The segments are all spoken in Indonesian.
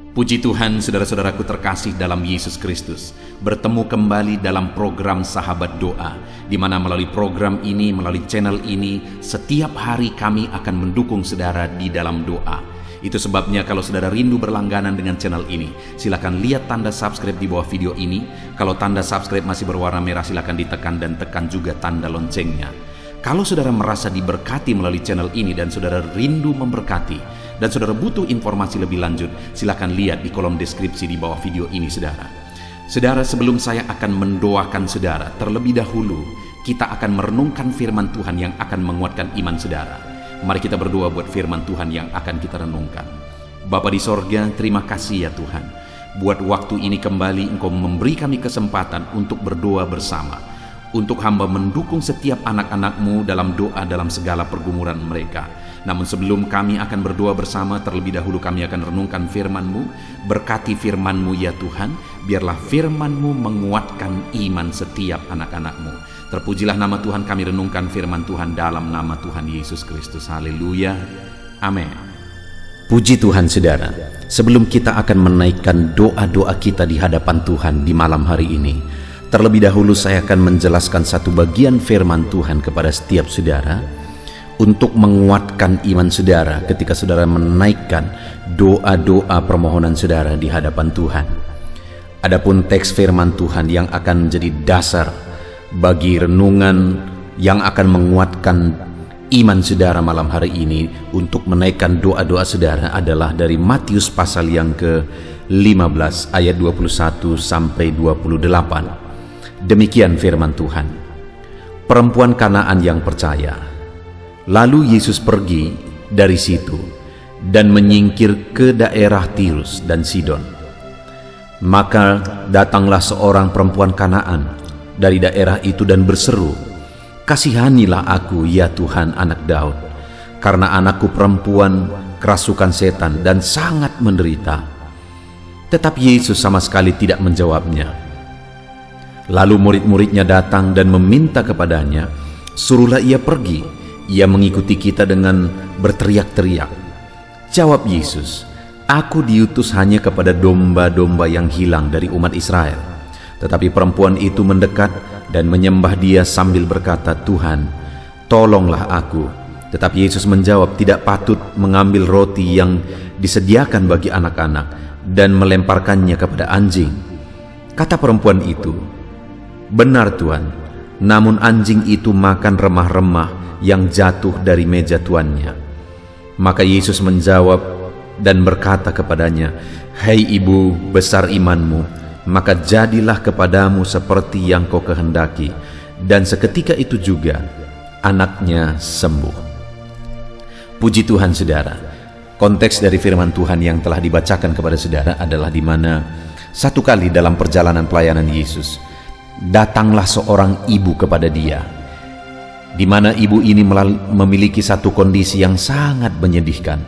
Puji Tuhan, saudara-saudaraku terkasih dalam Yesus Kristus, bertemu kembali dalam program Sahabat Doa, di mana melalui program ini, melalui channel ini, setiap hari kami akan mendukung saudara di dalam doa. Itu sebabnya kalau saudara rindu berlangganan dengan channel ini, silakan lihat tanda subscribe di bawah video ini. Kalau tanda subscribe masih berwarna merah, silakan ditekan dan tekan juga tanda loncengnya. Kalau saudara merasa diberkati melalui channel ini dan saudara rindu memberkati, dan saudara butuh informasi lebih lanjut, silakan lihat di kolom deskripsi di bawah video ini, saudara. Saudara, sebelum saya akan mendoakan saudara, terlebih dahulu kita akan merenungkan firman Tuhan yang akan menguatkan iman saudara. Mari kita berdoa buat firman Tuhan yang akan kita renungkan. Bapa di sorga, terima kasih ya Tuhan. Buat waktu ini kembali Engkau memberi kami kesempatan untuk berdoa bersama, untuk hamba mendukung setiap anak-anak-Mu dalam doa dalam segala pergumulan mereka. Namun sebelum kami akan berdoa bersama, terlebih dahulu kami akan renungkan firman-Mu. Berkati firman-Mu ya Tuhan, biarlah firman-Mu menguatkan iman setiap anak-anak-Mu. Terpujilah nama Tuhan, kami renungkan firman Tuhan dalam nama Tuhan Yesus Kristus. Haleluya, amin. Puji Tuhan saudara, sebelum kita akan menaikkan doa-doa kita di hadapan Tuhan di malam hari ini, terlebih dahulu saya akan menjelaskan satu bagian firman Tuhan kepada setiap saudara, untuk menguatkan iman saudara ketika saudara menaikkan doa-doa permohonan saudara di hadapan Tuhan. Adapun teks firman Tuhan yang akan menjadi dasar bagi renungan yang akan menguatkan iman saudara malam hari ini untuk menaikkan doa-doa saudara adalah dari Matius pasal yang ke-15 ayat 21 sampai 28. Demikian firman Tuhan. Perempuan Kanaan yang percaya. Lalu Yesus pergi dari situ dan menyingkir ke daerah Tirus dan Sidon. Maka datanglah seorang perempuan Kanaan dari daerah itu dan berseru, "Kasihanilah aku ya Tuhan, anak Daud, karena anakku perempuan kerasukan setan dan sangat menderita." Tetapi Yesus sama sekali tidak menjawabnya. Lalu murid-muridnya datang dan meminta kepadanya, "Suruhlah ia pergi. Ia mengikuti kita dengan berteriak-teriak." Jawab Yesus, "Aku diutus hanya kepada domba-domba yang hilang dari umat Israel." Tetapi perempuan itu mendekat dan menyembah Dia sambil berkata, "Tuhan, tolonglah aku." Tetapi Yesus menjawab, "Tidak patut mengambil roti yang disediakan bagi anak-anak dan melemparkannya kepada anjing." Kata perempuan itu, "Benar Tuhan, namun anjing itu makan remah-remah yang jatuh dari meja tuannya." Maka Yesus menjawab dan berkata kepadanya, "Hai ibu, besar imanmu, maka jadilah kepadamu seperti yang kau kehendaki." Dan seketika itu juga anaknya sembuh. Puji Tuhan saudara. Konteks dari firman Tuhan yang telah dibacakan kepada saudara adalah di mana satu kali dalam perjalanan pelayanan Yesus, datanglah seorang ibu kepada Dia, di mana ibu ini memiliki satu kondisi yang sangat menyedihkan,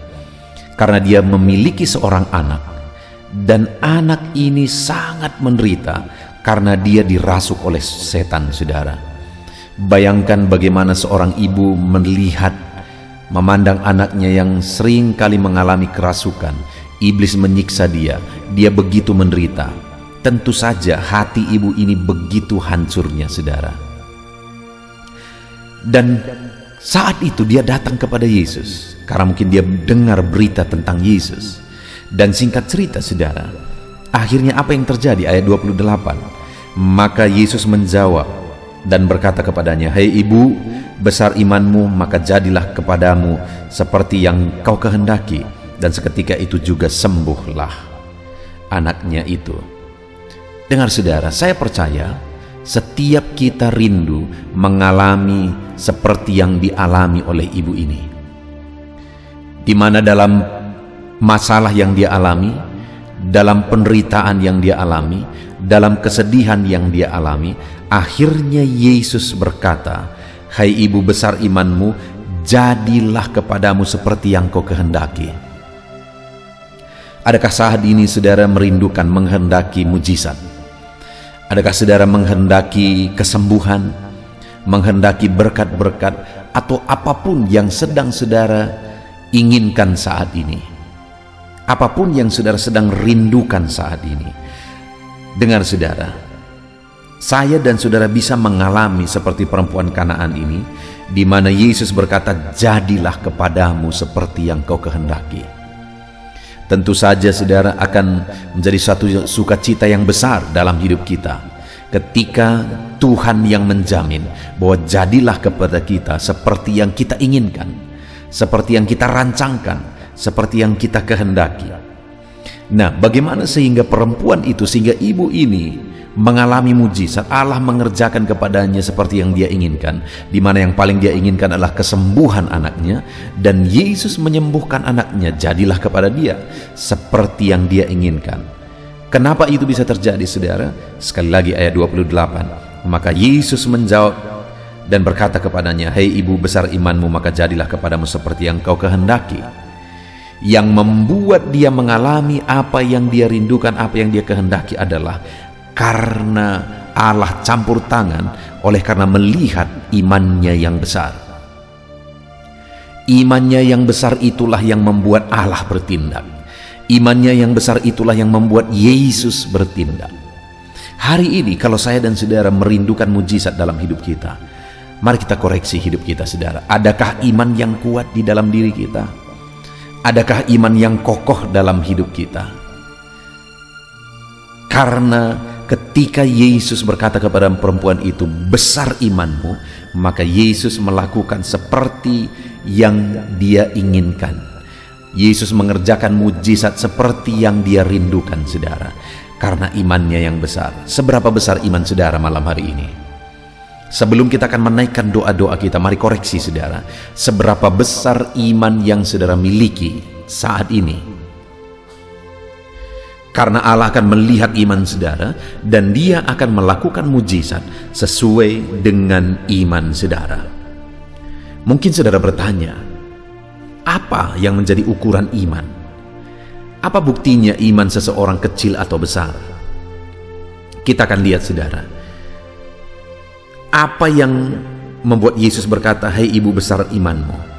karena dia memiliki seorang anak, dan anak ini sangat menderita karena dia dirasuk oleh setan, saudara. Bayangkan bagaimana seorang ibu melihat, memandang anaknya yang sering kali mengalami kerasukan, iblis menyiksa dia begitu menderita. Tentu saja hati ibu ini begitu hancurnya, saudara. Dan saat itu dia datang kepada Yesus karena mungkin dia dengar berita tentang Yesus. Dan singkat cerita saudara, akhirnya apa yang terjadi? Ayat 28. Maka Yesus menjawab dan berkata kepadanya, "Hai ibu, besar imanmu, maka jadilah kepadamu seperti yang kau kehendaki." Dan seketika itu juga sembuhlah anaknya itu. Dengar saudara, saya percaya setiap kita rindu mengalami seperti yang dialami oleh ibu ini, di mana dalam masalah yang dia alami, dalam penderitaan yang dia alami, dalam kesedihan yang dia alami, akhirnya Yesus berkata, "Hai ibu, besar imanmu, jadilah kepadamu seperti yang kau kehendaki." Adakah saat ini saudara merindukan menghendaki mujizat? Adakah saudara menghendaki kesembuhan, menghendaki berkat-berkat, atau apapun yang sedang saudara inginkan saat ini? Apapun yang saudara sedang rindukan saat ini, dengar saudara, saya dan saudara bisa mengalami seperti perempuan Kanaan ini, di mana Yesus berkata, jadilah kepadamu seperti yang kau kehendaki. Tentu saja saudara akan menjadi satu sukacita yang besar dalam hidup kita ketika Tuhan yang menjamin bahwa jadilah kepada kita seperti yang kita inginkan, seperti yang kita rancangkan, seperti yang kita kehendaki. Nah, bagaimana sehingga perempuan itu, sehingga ibu ini mengalami mujizat, Allah mengerjakan kepadanya seperti yang dia inginkan, di mana yang paling dia inginkan adalah kesembuhan anaknya, dan Yesus menyembuhkan anaknya, jadilah kepada dia seperti yang dia inginkan. Kenapa itu bisa terjadi saudara? Sekali lagi ayat 28, maka Yesus menjawab dan berkata kepadanya, hei ibu, besar imanmu, maka jadilah kepadamu seperti yang kau kehendaki. Yang membuat dia mengalami apa yang dia rindukan, apa yang dia kehendaki adalah karena Allah campur tangan, oleh karena melihat imannya yang besar. Imannya yang besar itulah yang membuat Allah bertindak. Imannya yang besar itulah yang membuat Yesus bertindak. Hari ini kalau saya dan saudara merindukan mujizat dalam hidup kita, mari kita koreksi hidup kita saudara. Adakah iman yang kuat di dalam diri kita? Adakah iman yang kokoh dalam hidup kita? Karena ketika Yesus berkata kepada perempuan itu, besar imanmu, maka Yesus melakukan seperti yang dia inginkan. Yesus mengerjakan mujizat seperti yang dia rindukan saudara, karena imannya yang besar. Seberapa besar iman saudara malam hari ini? Sebelum kita akan menaikkan doa-doa kita, mari koreksi saudara, seberapa besar iman yang saudara miliki saat ini. Karena Allah akan melihat iman saudara, dan dia akan melakukan mujizat sesuai dengan iman saudara. Mungkin saudara bertanya, apa yang menjadi ukuran iman? Apa buktinya iman seseorang kecil atau besar? Kita akan lihat saudara, apa yang membuat Yesus berkata, hei ibu, besar imanmu.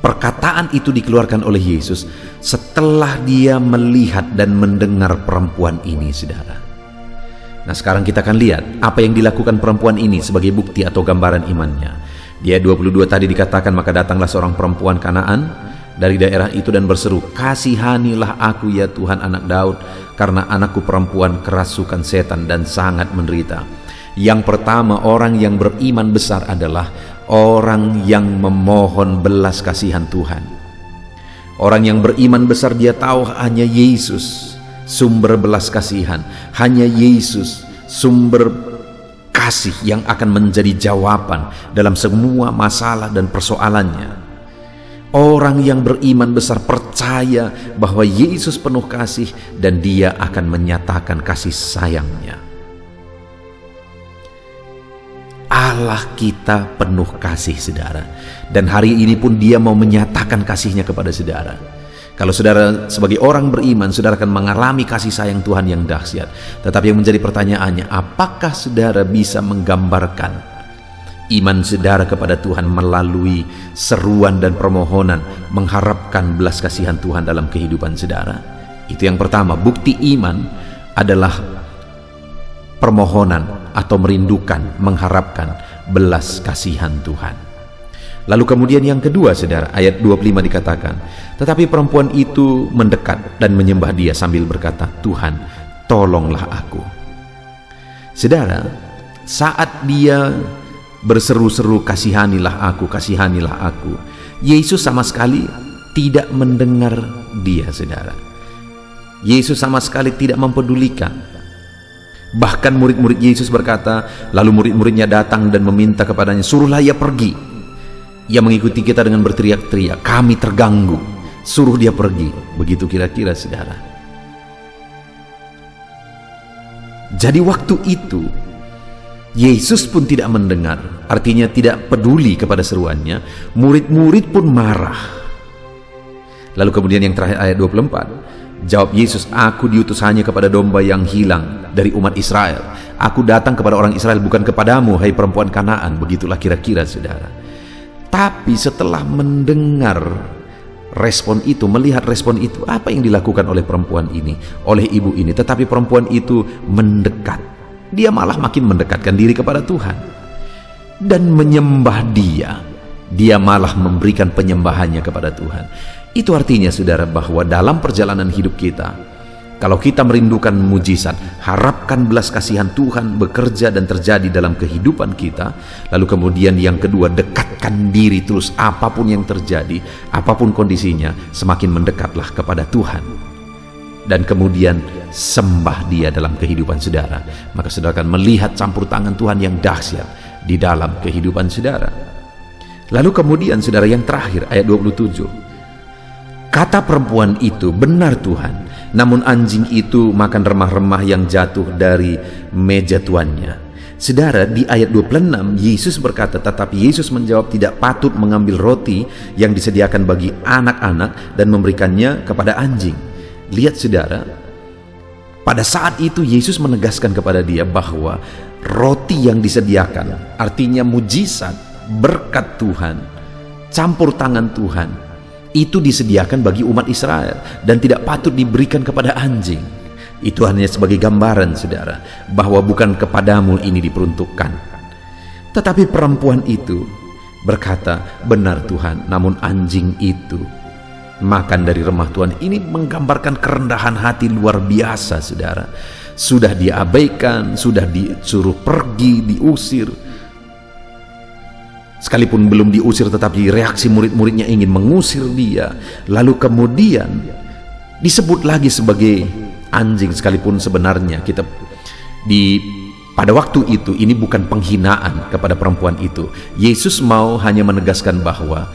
Perkataan itu dikeluarkan oleh Yesus setelah dia melihat dan mendengar perempuan ini saudara. Nah, sekarang kita akan lihat apa yang dilakukan perempuan ini sebagai bukti atau gambaran imannya. Di ayat 22 tadi dikatakan, maka datanglah seorang perempuan Kanaan dari daerah itu dan berseru, kasihanilah aku ya Tuhan anak Daud, karena anakku perempuan kerasukan setan dan sangat menderita. Yang pertama, orang yang beriman besar adalah orang yang memohon belas kasihan Tuhan. Orang yang beriman besar, dia tahu hanya Yesus sumber belas kasihan, hanya Yesus sumber kasih yang akan menjadi jawaban dalam semua masalah dan persoalannya. Orang yang beriman besar percaya bahwa Yesus penuh kasih dan dia akan menyatakan kasih sayangnya. Allah kita penuh kasih saudara, dan hari ini pun dia mau menyatakan kasihnya kepada saudara. Kalau saudara sebagai orang beriman, saudara akan mengalami kasih sayang Tuhan yang dahsyat. Tetapi yang menjadi pertanyaannya, apakah saudara bisa menggambarkan iman saudara kepada Tuhan melalui seruan dan permohonan, mengharapkan belas kasihan Tuhan dalam kehidupan saudara? Itu yang pertama. Bukti iman adalah permohonan atau merindukan, mengharapkan belas kasihan Tuhan. Lalu kemudian yang kedua saudara, ayat 25 dikatakan, tetapi perempuan itu mendekat dan menyembah dia sambil berkata, Tuhan, tolonglah aku. Saudara, saat dia berseru-seru, kasihanilah aku, kasihanilah aku, Yesus sama sekali tidak mendengar dia saudara. Yesus sama sekali tidak mempedulikan. Bahkan murid-murid Yesus berkata, lalu murid-muridnya datang dan meminta kepadanya, suruhlah ia pergi. Ia mengikuti kita dengan berteriak-teriak, kami terganggu, suruh dia pergi. Begitu kira-kira saudara. Jadi waktu itu Yesus pun tidak mendengar, artinya tidak peduli kepada seruannya. Murid-murid pun marah. Lalu kemudian yang terakhir ayat 24, jawab Yesus, aku diutus hanya kepada domba yang hilang dari umat Israel. Aku datang kepada orang Israel, bukan kepadamu, hai perempuan Kanaan. Begitulah kira-kira saudara. Tapi setelah mendengar respon itu, melihat respon itu, apa yang dilakukan oleh perempuan ini, oleh ibu ini. Tetapi perempuan itu mendekat. Dia malah makin mendekatkan diri kepada Tuhan dan menyembah Dia. Dia malah memberikan penyembahannya kepada Tuhan. Itu artinya, saudara, bahwa dalam perjalanan hidup kita, kalau kita merindukan mujizat, harapkan belas kasihan Tuhan bekerja dan terjadi dalam kehidupan kita. Lalu kemudian yang kedua, dekatkan diri terus, apapun yang terjadi, apapun kondisinya, semakin mendekatlah kepada Tuhan. Dan kemudian sembah Dia dalam kehidupan saudara. Maka saudara akan melihat campur tangan Tuhan yang dahsyat di dalam kehidupan saudara. Lalu kemudian saudara, yang terakhir, ayat 27. Kata perempuan itu, benar Tuhan, namun anjing itu makan remah-remah yang jatuh dari meja tuannya. Saudara, di ayat 26 Yesus berkata, tetapi Yesus menjawab, tidak patut mengambil roti yang disediakan bagi anak-anak dan memberikannya kepada anjing. Lihat saudara, pada saat itu Yesus menegaskan kepada dia bahwa roti yang disediakan, artinya mujizat, berkat Tuhan, campur tangan Tuhan, itu disediakan bagi umat Israel dan tidak patut diberikan kepada anjing. Itu hanya sebagai gambaran, saudara, bahwa bukan kepadamu ini diperuntukkan. Tetapi perempuan itu berkata, benar Tuhan, namun anjing itu makan dari remah Tuhan. Ini menggambarkan kerendahan hati luar biasa, saudara. Sudah diabaikan, sudah disuruh pergi, diusir. Sekalipun belum diusir, tetapi reaksi murid-muridnya ingin mengusir dia. Lalu kemudian disebut lagi sebagai anjing, sekalipun sebenarnya pada waktu itu ini bukan penghinaan kepada perempuan itu. Yesus mau hanya menegaskan bahwa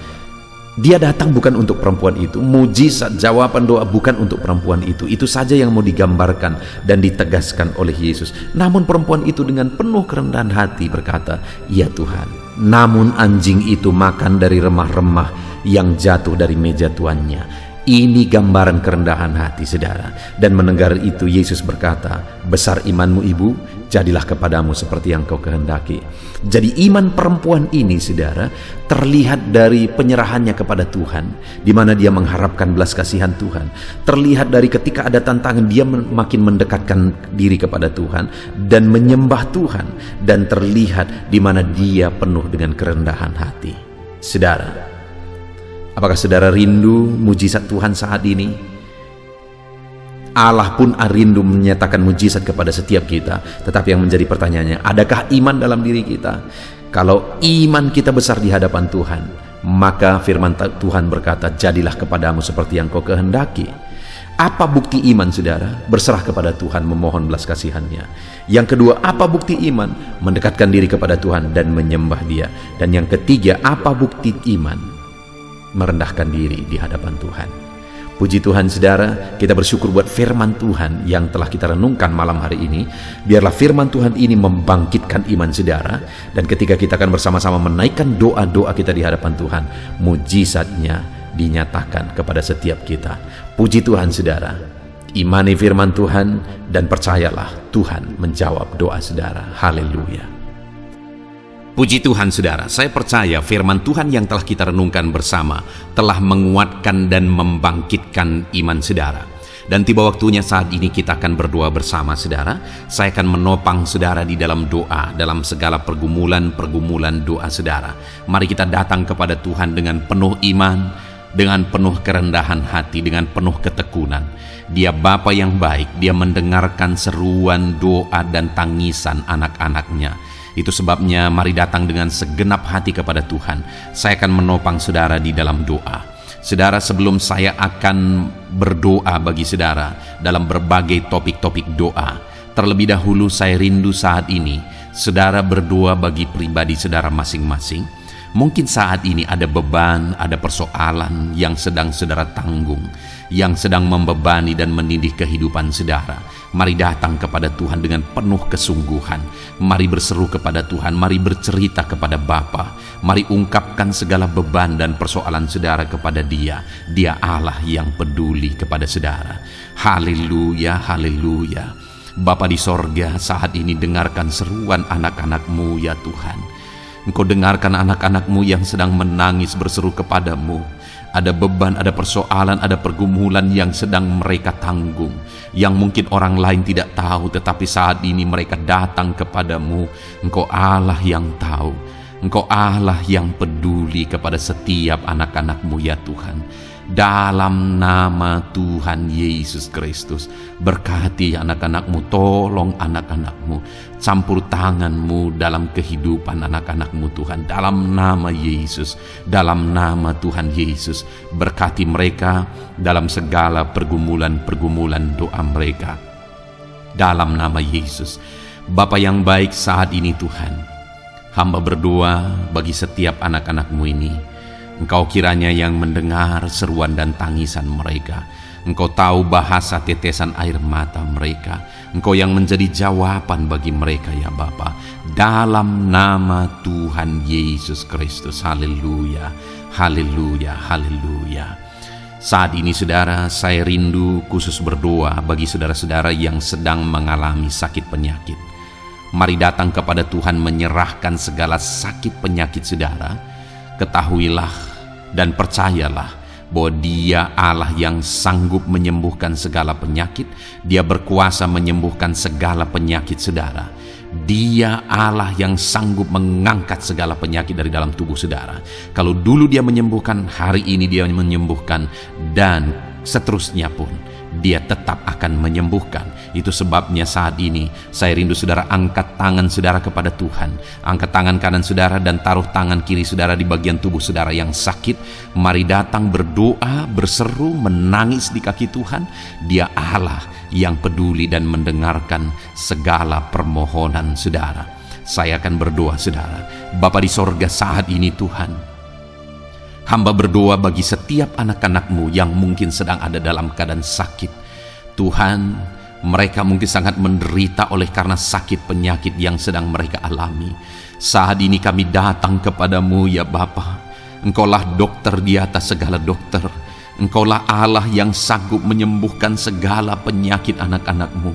Dia datang bukan untuk perempuan itu. Mujizat, jawaban doa bukan untuk perempuan itu. Itu saja yang mau digambarkan dan ditegaskan oleh Yesus. Namun perempuan itu dengan penuh kerendahan hati berkata, ya Tuhan, namun anjing itu makan dari remah-remah yang jatuh dari meja tuannya. Ini gambaran kerendahan hati, saudara. Dan mendengar itu Yesus berkata, besar imanmu ibu, jadilah kepadamu seperti yang kau kehendaki. Jadi iman perempuan ini, saudara, terlihat dari penyerahannya kepada Tuhan, di mana dia mengharapkan belas kasihan Tuhan. Terlihat dari ketika ada tantangan, dia makin mendekatkan diri kepada Tuhan dan menyembah Tuhan. Dan terlihat di mana dia penuh dengan kerendahan hati. Saudara, apakah saudara rindu mujizat Tuhan saat ini? Allah pun rindu menyatakan mujizat kepada setiap kita. Tetapi yang menjadi pertanyaannya, adakah iman dalam diri kita? Kalau iman kita besar di hadapan Tuhan, maka firman Tuhan berkata, jadilah kepadamu seperti yang kau kehendaki. Apa bukti iman, saudara? Berserah kepada Tuhan, memohon belas kasihannya. Yang kedua, apa bukti iman? Mendekatkan diri kepada Tuhan dan menyembah Dia. Dan yang ketiga, apa bukti iman? Merendahkan diri di hadapan Tuhan. Puji Tuhan, saudara, kita bersyukur buat firman Tuhan yang telah kita renungkan malam hari ini. Biarlah firman Tuhan ini membangkitkan iman saudara, dan ketika kita akan bersama-sama menaikkan doa-doa kita di hadapan Tuhan, mujizatnya dinyatakan kepada setiap kita. Puji Tuhan, saudara. Imani firman Tuhan dan percayalah Tuhan menjawab doa saudara. Haleluya. Puji Tuhan, saudara, saya percaya firman Tuhan yang telah kita renungkan bersama telah menguatkan dan membangkitkan iman saudara. Dan tiba waktunya saat ini kita akan berdoa bersama, saudara. Saya akan menopang saudara di dalam doa, dalam segala pergumulan doa saudara. Mari kita datang kepada Tuhan dengan penuh iman, dengan penuh kerendahan hati, dengan penuh ketekunan. Dia Bapa yang baik, Dia mendengarkan seruan doa dan tangisan anak-anaknya. Itu sebabnya mari datang dengan segenap hati kepada Tuhan. Saya akan menopang saudara di dalam doa. Saudara, sebelum saya akan berdoa bagi saudara dalam berbagai topik-topik doa, terlebih dahulu saya rindu saat ini saudara berdoa bagi pribadi saudara masing-masing. Mungkin saat ini ada beban, ada persoalan yang sedang saudara tanggung, yang sedang membebani dan menindih kehidupan saudara. Mari datang kepada Tuhan dengan penuh kesungguhan. Mari berseru kepada Tuhan, mari bercerita kepada Bapa. Mari ungkapkan segala beban dan persoalan saudara kepada Dia. Dia Allah yang peduli kepada saudara. Haleluya, haleluya. Bapa di sorga, saat ini dengarkan seruan anak-anak-Mu ya Tuhan. Engkau dengarkan anak-anak-Mu yang sedang menangis berseru kepadamu. Ada beban, ada persoalan, ada pergumulan yang sedang mereka tanggung, yang mungkin orang lain tidak tahu, tetapi saat ini mereka datang kepadamu. Engkau Allah yang tahu, Engkau Allah yang peduli kepada setiap anak-anak-Mu ya Tuhan. Dalam nama Tuhan Yesus Kristus, berkati anak-anak-Mu, tolong anak-anak-Mu, campur tangan-Mu dalam kehidupan anak-anak-Mu Tuhan. Dalam nama Yesus, dalam nama Tuhan Yesus, berkati mereka dalam segala pergumulan-pergumulan doa mereka. Dalam nama Yesus, Bapa yang baik, saat ini Tuhan, hamba berdoa bagi setiap anak-anak-Mu ini. Engkau kiranya yang mendengar seruan dan tangisan mereka. Engkau tahu bahasa tetesan air mata mereka. Engkau yang menjadi jawaban bagi mereka ya Bapa. Dalam nama Tuhan Yesus Kristus. Haleluya, haleluya, haleluya. Saat ini saudara, saya rindu khusus berdoa bagi saudara-saudara yang sedang mengalami sakit penyakit. Mari datang kepada Tuhan menyerahkan segala sakit penyakit saudara. Ketahuilah dan percayalah bahwa Dia Allah yang sanggup menyembuhkan segala penyakit. Dia berkuasa menyembuhkan segala penyakit saudara. Dia Allah yang sanggup mengangkat segala penyakit dari dalam tubuh saudara. Kalau dulu Dia menyembuhkan, hari ini Dia menyembuhkan, dan seterusnya pun Dia tetap akan menyembuhkan. Itu sebabnya saat ini saya rindu saudara angkat tangan saudara kepada Tuhan. Angkat tangan kanan saudara dan taruh tangan kiri saudara di bagian tubuh saudara yang sakit. Mari datang berdoa, berseru, menangis di kaki Tuhan. Dia Allah yang peduli dan mendengarkan segala permohonan saudara. Saya akan berdoa saudara. Bapa di sorga, saat ini Tuhan, hamba berdoa bagi setiap anak-anak-Mu yang mungkin sedang ada dalam keadaan sakit. Tuhan, mereka mungkin sangat menderita oleh karena sakit penyakit yang sedang mereka alami. Saat ini kami datang kepadamu ya Bapa. Engkaulah dokter di atas segala dokter. Engkaulah Allah yang sanggup menyembuhkan segala penyakit anak-anak-Mu.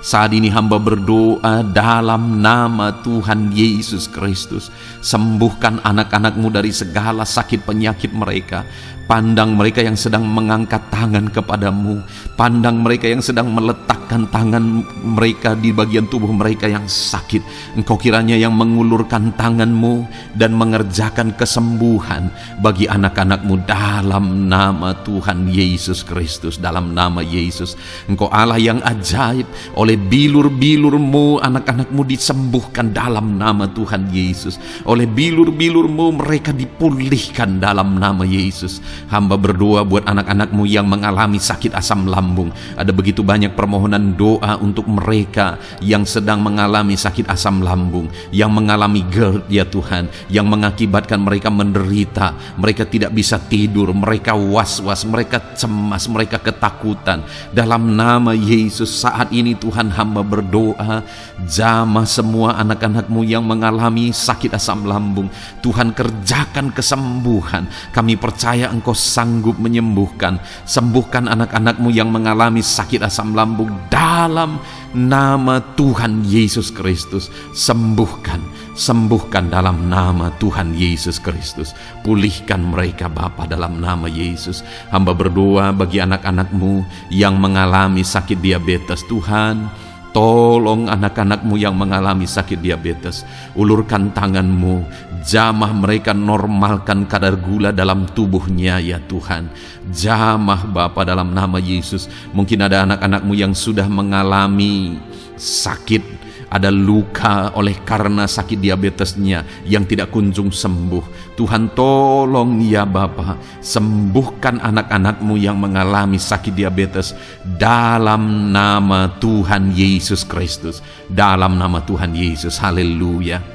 Saat ini hamba berdoa dalam nama Tuhan Yesus Kristus. Sembuhkan anak-anak-Mu dari segala sakit penyakit mereka. Pandang mereka yang sedang mengangkat tangan kepadamu. Pandang mereka yang sedang meletakkan tangan mereka di bagian tubuh mereka yang sakit. Engkau kiranya yang mengulurkan tangan-Mu dan mengerjakan kesembuhan bagi anak-anak-Mu dalam nama Tuhan Yesus Kristus. Dalam nama Yesus, Engkau Allah yang ajaib. Oleh bilur-bilur-Mu anak-anak-Mu disembuhkan dalam nama Tuhan Yesus. Oleh bilur-bilur-Mu mereka dipulihkan dalam nama Yesus. Hamba berdoa buat anak-anak-Mu yang mengalami sakit asam lambung. Ada begitu banyak permohonan doa untuk mereka yang sedang mengalami sakit asam lambung, yang mengalami GERD ya Tuhan, yang mengakibatkan mereka menderita, mereka tidak bisa tidur, mereka was-was, mereka cemas, mereka ketakutan. Dalam nama Yesus saat ini Tuhan, hamba berdoa, jamah semua anak-anak-Mu yang mengalami sakit asam lambung. Tuhan, kerjakan kesembuhan. Kami percaya Engkau sanggup menyembuhkan. Sembuhkan anak-anak-Mu yang mengalami sakit asam lambung dalam nama Tuhan Yesus Kristus. Sembuhkan, sembuhkan dalam nama Tuhan Yesus Kristus. Pulihkan mereka Bapa dalam nama Yesus. Hamba berdoa bagi anak-anak-Mu yang mengalami sakit diabetes. Tuhan, tolong anak-anak-Mu yang mengalami sakit diabetes. Ulurkan tangan-Mu, jamah mereka, normalkan kadar gula dalam tubuhnya ya Tuhan. Jamah Bapa dalam nama Yesus. Mungkin ada anak-anak-Mu yang sudah mengalami sakit, ada luka oleh karena sakit diabetesnya yang tidak kunjung sembuh. Tuhan, tolong ya Bapa, sembuhkan anak-anak-Mu yang mengalami sakit diabetes dalam nama Tuhan Yesus Kristus. Dalam nama Tuhan Yesus. Haleluya.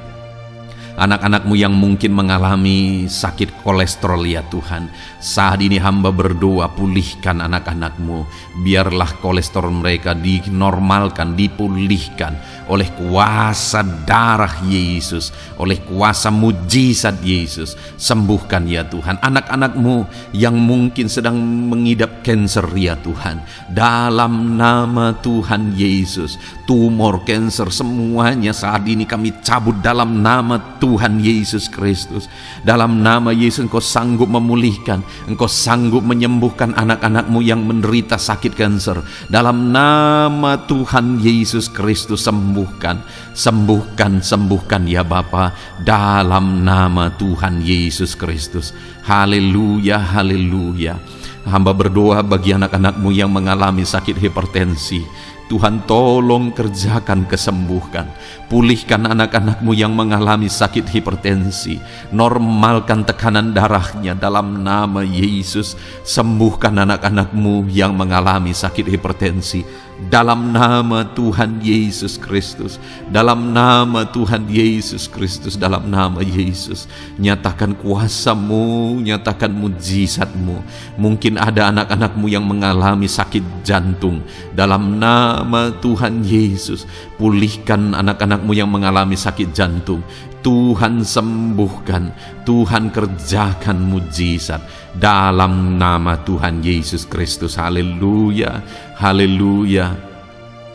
Anak-anak-Mu yang mungkin mengalami sakit kolesterol ya Tuhan, saat ini hamba berdoa, pulihkan anak-anak-Mu. Biarlah kolesterol mereka dinormalkan, dipulihkan oleh kuasa darah Yesus, oleh kuasa mujizat Yesus. Sembuhkan ya Tuhan anak-anak-Mu yang mungkin sedang mengidap kanker ya Tuhan. Dalam nama Tuhan Yesus, tumor, kanker, semuanya saat ini kami cabut dalam nama Tuhan Tuhan Yesus Kristus. Dalam nama Yesus Engkau sanggup memulihkan, Engkau sanggup menyembuhkan anak-anak-Mu yang menderita sakit kanker. Dalam nama Tuhan Yesus Kristus, sembuhkan, sembuhkan, sembuhkan ya Bapa, dalam nama Tuhan Yesus Kristus. Haleluya, haleluya. Hamba berdoa bagi anak-anak-Mu yang mengalami sakit hipertensi. Tuhan tolong kerjakan, kesembuhkan. Pulihkan anak-anak-Mu yang mengalami sakit hipertensi. Normalkan tekanan darahnya dalam nama Yesus. Sembuhkan anak-anak-Mu yang mengalami sakit hipertensi. Dalam nama Tuhan Yesus Kristus. Dalam nama Tuhan Yesus Kristus. Dalam nama Yesus. Nyatakan kuasa-Mu, nyatakan mujizat-Mu. Mungkin ada anak-anak-Mu yang mengalami sakit jantung. Dalam nama Tuhan Yesus, pulihkan anak-anak-Mu yang mengalami sakit jantung. Tuhan sembuhkan, Tuhan kerjakan mujizat dalam nama Tuhan Yesus Kristus. Haleluya, haleluya,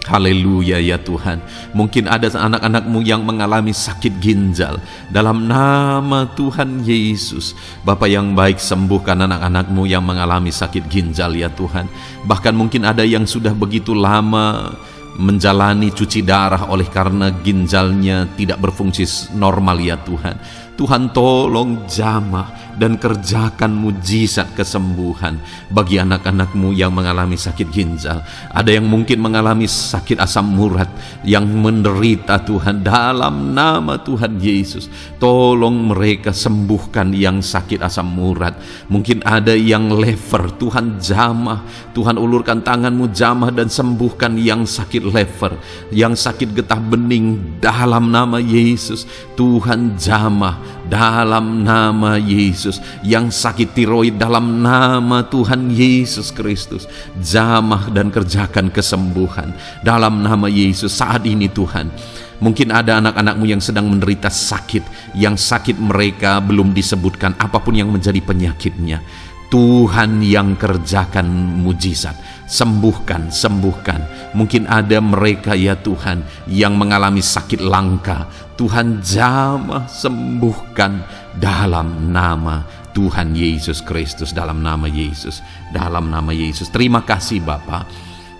haleluya ya Tuhan. Mungkin ada anak-anak-Mu yang mengalami sakit ginjal. Dalam nama Tuhan Yesus, Bapa yang baik, sembuhkan anak-anak-Mu yang mengalami sakit ginjal ya Tuhan. Bahkan mungkin ada yang sudah begitu lama menjalani cuci darah oleh karena ginjalnya tidak berfungsi normal ya Tuhan. Tuhan tolong jamah dan kerjakan mujizat kesembuhan bagi anak-anak-Mu yang mengalami sakit ginjal. Ada yang mungkin mengalami sakit asam urat, yang menderita Tuhan, dalam nama Tuhan Yesus, tolong mereka sembuhkan yang sakit asam urat. Mungkin ada yang lever, Tuhan jamah, Tuhan ulurkan tangan-Mu jamah dan sembuhkan yang sakit lever, yang sakit getah bening dalam nama Yesus. Tuhan jamah dalam nama Yesus. Yang sakit tiroid dalam nama Tuhan Yesus Kristus, jamah dan kerjakan kesembuhan dalam nama Yesus. Saat ini Tuhan, mungkin ada anak-anak-Mu yang sedang menderita sakit, yang sakit mereka belum disebutkan apapun yang menjadi penyakitnya. Tuhan yang kerjakan mujizat, sembuhkan, sembuhkan. Mungkin ada mereka ya Tuhan yang mengalami sakit langka. Tuhan jamah, sembuhkan dalam nama Tuhan Yesus Kristus, dalam nama Yesus, dalam nama Yesus. Terima kasih Bapa.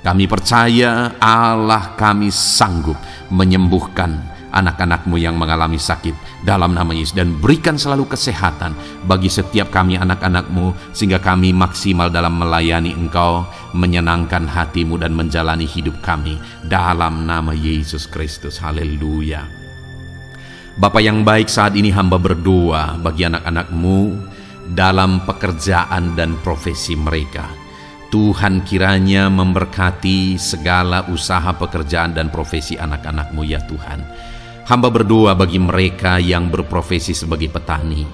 Kami percaya Allah kami sanggup menyembuhkan anak-anak-Mu yang mengalami sakit dalam nama Yesus, dan berikan selalu kesehatan bagi setiap kami anak-anak-Mu, sehingga kami maksimal dalam melayani Engkau, menyenangkan hati-Mu dan menjalani hidup kami dalam nama Yesus Kristus. Haleluya. Bapa yang baik, saat ini hamba berdoa bagi anak-anak-Mu dalam pekerjaan dan profesi mereka. Tuhan kiranya memberkati segala usaha pekerjaan dan profesi anak-anak-Mu ya Tuhan. Hamba berdoa bagi mereka yang berprofesi sebagai petani.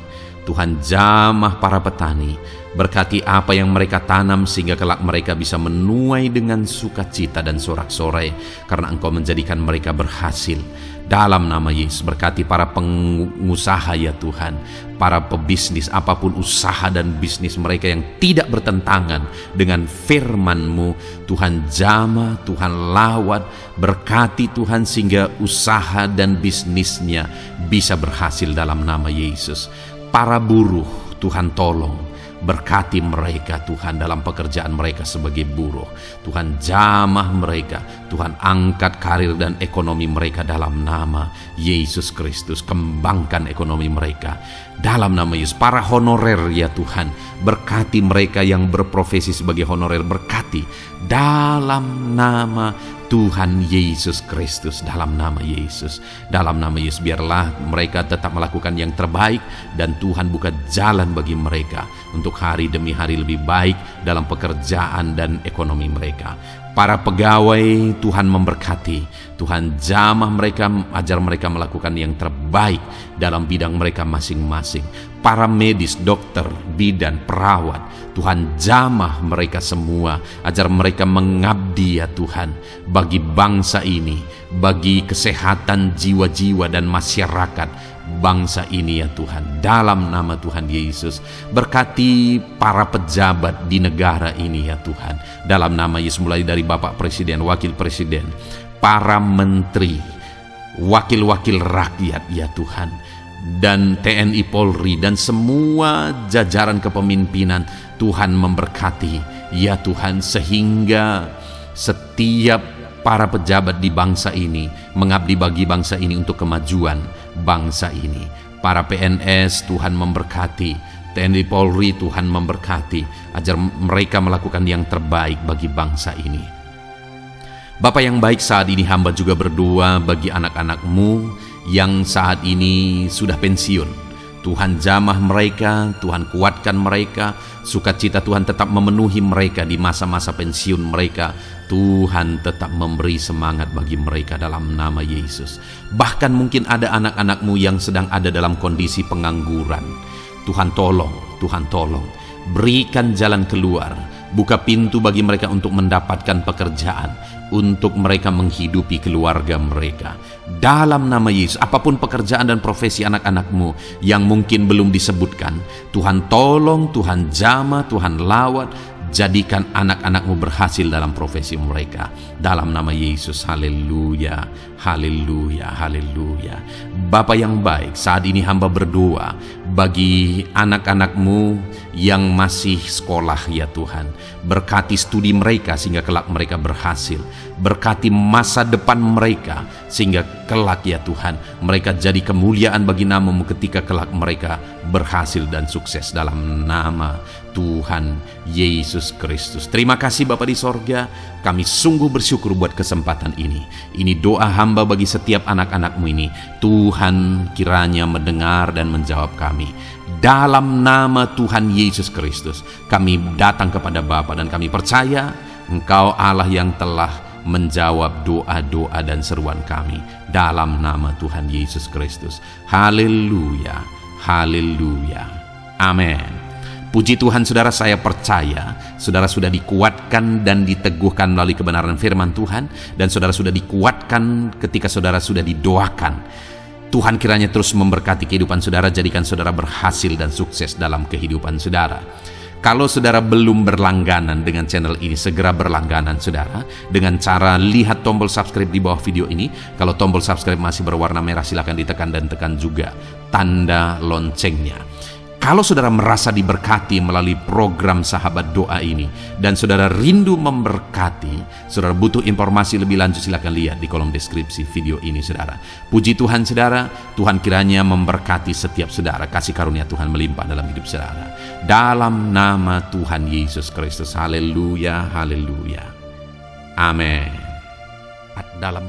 Tuhan jamah para petani, berkati apa yang mereka tanam sehingga kelak mereka bisa menuai dengan sukacita dan sorak-sorai karena Engkau menjadikan mereka berhasil. Dalam nama Yesus, berkati para pengusaha ya Tuhan, para pebisnis, apapun usaha dan bisnis mereka yang tidak bertentangan dengan firman-Mu. Tuhan jamah, Tuhan lawat, berkati Tuhan sehingga usaha dan bisnisnya bisa berhasil dalam nama Yesus. Para buruh, Tuhan tolong, berkati mereka Tuhan dalam pekerjaan mereka sebagai buruh. Tuhan jamah mereka, Tuhan angkat karir dan ekonomi mereka dalam nama Yesus Kristus. Kembangkan ekonomi mereka dalam nama Yesus. Para honorer ya Tuhan, berkati mereka yang berprofesi sebagai honorer, berkati dalam nama Tuhan Yesus Kristus, dalam nama Yesus, dalam nama Yesus. Biarlah mereka tetap melakukan yang terbaik dan Tuhan buka jalan bagi mereka untuk hari demi hari lebih baik dalam pekerjaan dan ekonomi mereka. Para pegawai Tuhan memberkati, Tuhan jamah mereka, ajar mereka melakukan yang terbaik dalam bidang mereka masing-masing. Para medis, dokter, bidan, perawat, Tuhan jamah mereka semua, ajar mereka mengabdi ya Tuhan bagi bangsa ini, bagi kesehatan jiwa-jiwa dan masyarakat bangsa ini ya Tuhan, dalam nama Tuhan Yesus. Berkati para pejabat di negara ini ya Tuhan, dalam nama Yesus, mulai dari Bapak Presiden, Wakil Presiden, para menteri, wakil-wakil rakyat ya Tuhan, dan TNI Polri dan semua jajaran kepemimpinan. Tuhan memberkati, ya Tuhan, sehingga setiap para pejabat di bangsa ini mengabdi bagi bangsa ini untuk kemajuan bangsa ini. Para PNS Tuhan memberkati, TNI Polri Tuhan memberkati, agar mereka melakukan yang terbaik bagi bangsa ini. Bapa yang baik, saat ini hamba juga berdoa bagi anak-anak-Mu yang saat ini sudah pensiun. Tuhan jamah mereka, Tuhan kuatkan mereka, sukacita Tuhan tetap memenuhi mereka di masa-masa pensiun mereka. Tuhan tetap memberi semangat bagi mereka dalam nama Yesus. Bahkan mungkin ada anak-anak-Mu yang sedang ada dalam kondisi pengangguran. Tuhan tolong, berikan jalan keluar, buka pintu bagi mereka untuk mendapatkan pekerjaan, untuk mereka menghidupi keluarga mereka. Dalam nama Yesus, apapun pekerjaan dan profesi anak-anak-Mu yang mungkin belum disebutkan, Tuhan tolong, Tuhan jamah, Tuhan lawat, jadikan anak-anak-Mu berhasil dalam profesi mereka. Dalam nama Yesus, haleluya, haleluya, haleluya. Bapa yang baik, saat ini hamba berdoa bagi anak-anak-Mu yang masih sekolah, ya Tuhan. Berkati studi mereka sehingga kelak mereka berhasil. Berkati masa depan mereka sehingga kelak, ya Tuhan, mereka jadi kemuliaan bagi nama-Mu ketika kelak mereka berhasil dan sukses dalam nama Tuhan Yesus Kristus. Terima kasih Bapa di sorga, kami sungguh bersyukur buat kesempatan ini. Ini doa hamba bagi setiap anak-anak-Mu ini. Tuhan kiranya mendengar dan menjawab kami. Dalam nama Tuhan Yesus Kristus, kami datang kepada Bapa dan kami percaya Engkau Allah yang telah menjawab doa-doa dan seruan kami. Dalam nama Tuhan Yesus Kristus. Haleluya, haleluya, amin. Puji Tuhan saudara, saya percaya saudara sudah dikuatkan dan diteguhkan melalui kebenaran firman Tuhan, dan saudara sudah dikuatkan ketika saudara sudah didoakan. Tuhan kiranya terus memberkati kehidupan saudara, jadikan saudara berhasil dan sukses dalam kehidupan saudara. Kalau saudara belum berlangganan dengan channel ini, segera berlangganan saudara dengan cara lihat tombol subscribe di bawah video ini. Kalau tombol subscribe masih berwarna merah, silakan ditekan dan tekan juga tanda loncengnya. Kalau saudara merasa diberkati melalui program Sahabat Doa ini dan saudara rindu memberkati, saudara butuh informasi lebih lanjut, silakan lihat di kolom deskripsi video ini saudara. Puji Tuhan saudara, Tuhan kiranya memberkati setiap saudara, kasih karunia Tuhan melimpah dalam hidup saudara. Dalam nama Tuhan Yesus Kristus, haleluya, haleluya, amin. Dalam